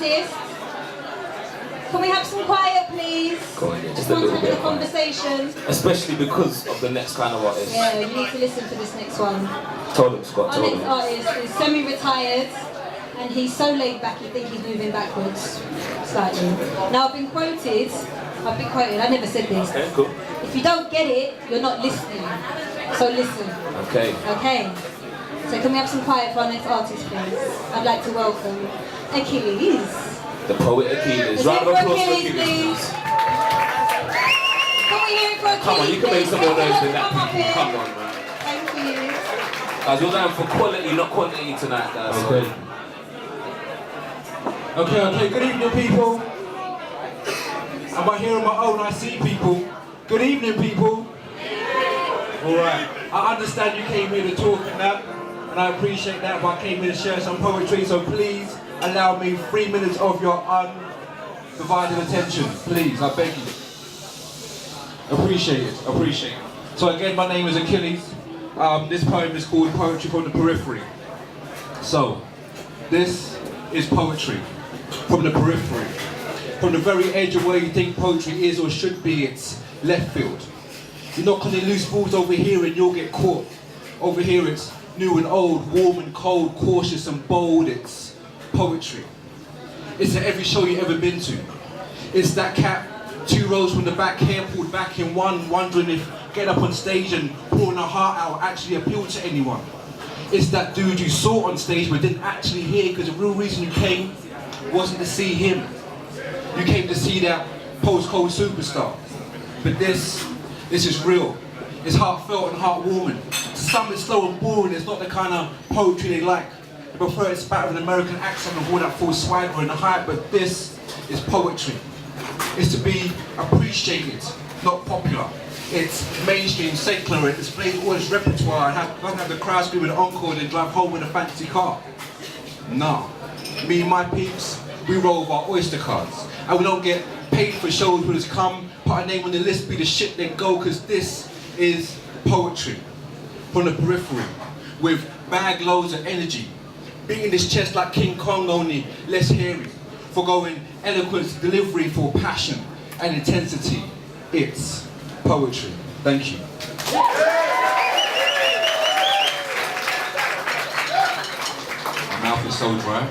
artist. Can we have some quiet, please? Go on, yeah, just a Someone's little having bit. a conversation. Especially because of the next kind of artist. Yeah, you need to listen to this next one. Told him, Scott, Our told next him. artist is semi-retired, and he's so laid back you think he's moving backwards slightly. Now I've been quoted, I never said this. Okay, cool. If you don't get it, you're not listening. So listen. Okay. Okay. So can we have some quiet for our next artist, please? I'd like to welcome Achilles. The poet Achilles. Round of applause for Achilles, please. Can we hear it for Achilles? Come on, you can make some more noise than that. Come up here. Come on, man. Thank you. Guys, we're going for quality, not quantity tonight, guys. Okay. Okay, good evening, people. Am I hearing my own? I see people. Good evening, people. Alright, I understand you came here to talk and that, and I appreciate that, but I came here to share some poetry, so please allow me 3 minutes of your undivided attention. Please, I beg you. Appreciate it, appreciate it. So again, my name is Achilles. This poem is called Poetry from the Periphery. So, this is poetry from the periphery. From the very edge of where you think poetry is or should be, it's left field. You knock on the loose balls over here and you'll get caught. Over here it's new and old, warm and cold, cautious and bold. It's poetry. It's at every show you've ever been to. It's that cat 2 rows from the back, hair pulled back in one, wondering if getting up on stage and pouring her heart out actually appealed to anyone. It's that dude you saw on stage but didn't actually hear, because the real reason you came wasn't to see him. You came to see that postcode superstar. But this is real. It's heartfelt and heartwarming. To some it's slow and boring. It's not the kind of poetry they like. They prefer it spat with an American accent and all that full swagger and the hype, but this is poetry. It's to be appreciated, not popular. It's mainstream, secular, it displays all its repertoire and doesn't have the crowd screaming encore and then drive home in a fancy car. No. Me and my peeps, we roll with our Oyster cards. And we don't get paid for shows, we just come, put our name on the list, be the shit, then go, because this is poetry from the periphery, with bag loads of energy, beating his chest like King Kong, only less hairy, forgoing eloquence, delivery for passion and intensity. It's poetry. Thank you. My mouth is so dry.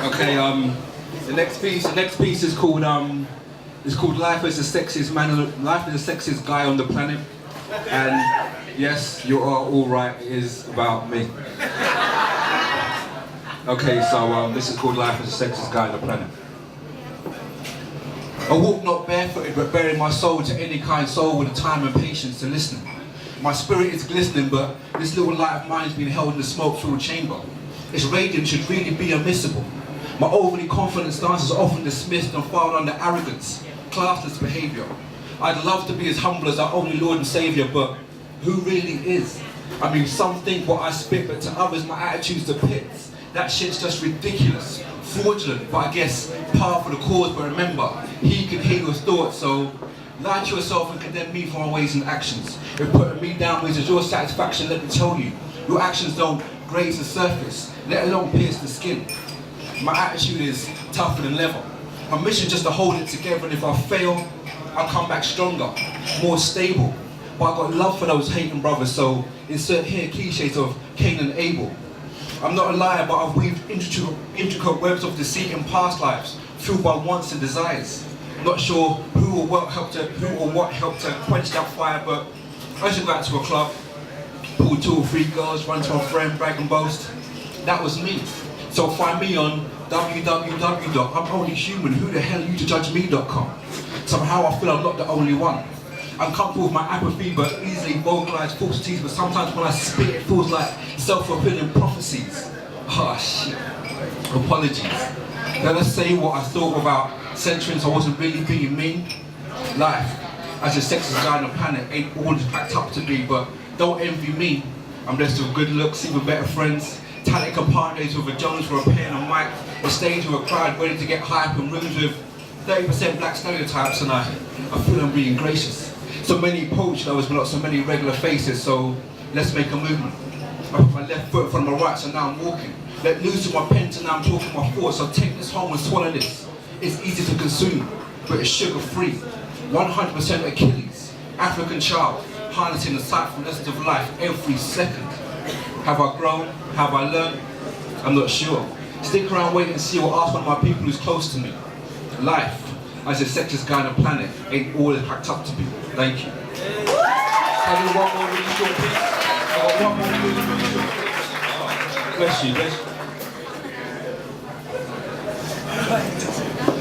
Okay, the next piece is called Life as the Sexiest Man, Life as the Sexiest Guy on the Planet. And yes, you are all right, it is about me. Okay, so this is called Life as the Sexiest Guy on the Planet. I walk not barefooted, but bearing my soul to any kind soul with the time and patience to listen. My spirit is glistening, but this little light of mine is being held in a smoke-filled chamber. Its radiance should really be unmissable. My overly confident stance is often dismissed and filed under arrogance, classless behaviour. I'd love to be as humble as our only Lord and Saviour, but who really is? I mean, some think what I spit, but to others my attitude's the pits. That shit's just ridiculous, fraudulent, but I guess par for the cause. But remember, he can hear your thoughts, so lie to yourself and condemn me for my ways and actions. If putting me down is your satisfaction, let me tell you, your actions don't graze the surface, let alone pierce the skin. My attitude is tougher than leather. My mission is just to hold it together, and if I fail, I'll come back stronger, more stable. But I've got love for those hating brothers, so insert here cliches of Cain and Abel. I'm not a liar, but I've weaved intricate webs of deceit in past lives, fueled by wants and desires. Not sure who or what helped to quench that fire, but I used to go out to a club, pull 2 or 3 girls, run to a friend, brag and boast. That was me. So find me on www.I'mOnlyHuman, who the hell are you to judge me.com. Somehow I feel I'm not the only one. I'm comfortable with my apathy, but easily vocalize falsities, but sometimes when I spit it feels like self-fulfilling prophecies. Oh shit. Apologies. Now let's say what I thought about centuries I wasn't really being mean. Life, as the sexiest guy on the planet, ain't always packed up to be, but don't envy me. I'm blessed with good looks, even better friends. Talented compadres with a Jones for a pen and mic, a stage with a crowd ready to get hype, and rooms with 30% black stereotypes, and I feel I'm being gracious. So many poetry lovers, but not so many regular faces, so let's make a movement. I put my left foot in front of my right, so now I'm walking. Let loose of my pen, so now I'm talking my thoughts. So take this home and swallow this. It's easy to consume, but it's sugar-free. 100% Achilles, African child, harnessing the insightful lessons of life every second. Have I grown? Have I learned? I'm not sure. Stick around, wait and see, or ask one of my people who's close to me. Life, as the sexiest guy on the planet, ain't all it's cracked up to be. Thank you. I do one more really short piece. I got one more really short piece. Bless you, bless you.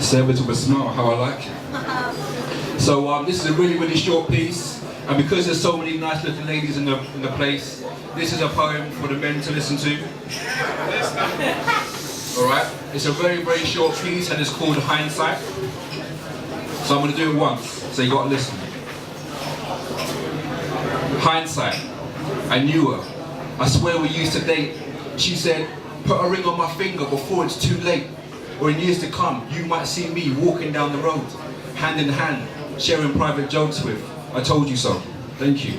Say it with a smile, how I like it. So this is a really short piece, and because there's so many nice looking ladies in the place, this is a poem for the men to listen to. Alright? It's a very short piece and it's called Hindsight. So I'm going to do it once, so you got to listen. Hindsight. I knew her. I swear we used to date. She said, put a ring on my finger before it's too late. Or in years to come, you might see me walking down the road, hand in hand, sharing private jokes with. I told you so. Thank you.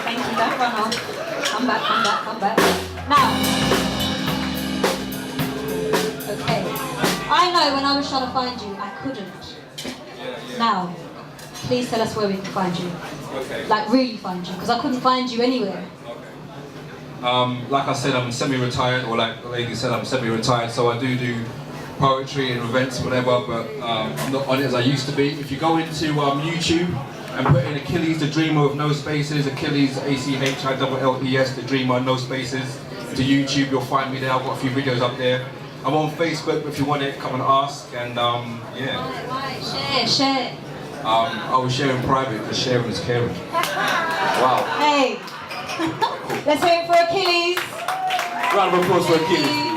Thank you, don't run off. Come back. Now. Okay. I know when I was trying to find you, I couldn't. Now, please tell us where we can find you. Okay. Like really find you, because I couldn't find you anywhere. Like I said, I'm semi-retired, or like the lady said, I'm semi-retired, so I do poetry and events, whatever, but I'm not on it as I used to be. If you go into YouTube and put in Achilles the Dreamer with no spaces, Achilles, Achilles, the Dreamer, no spaces, to YouTube, you'll find me there. I've got a few videos up there. I'm on Facebook, if you want it, come and ask, and yeah. Right, share. I will share in private, because sharing is caring. Wow. Hey. Let's hear it for Achilles. Round of applause for Achilles.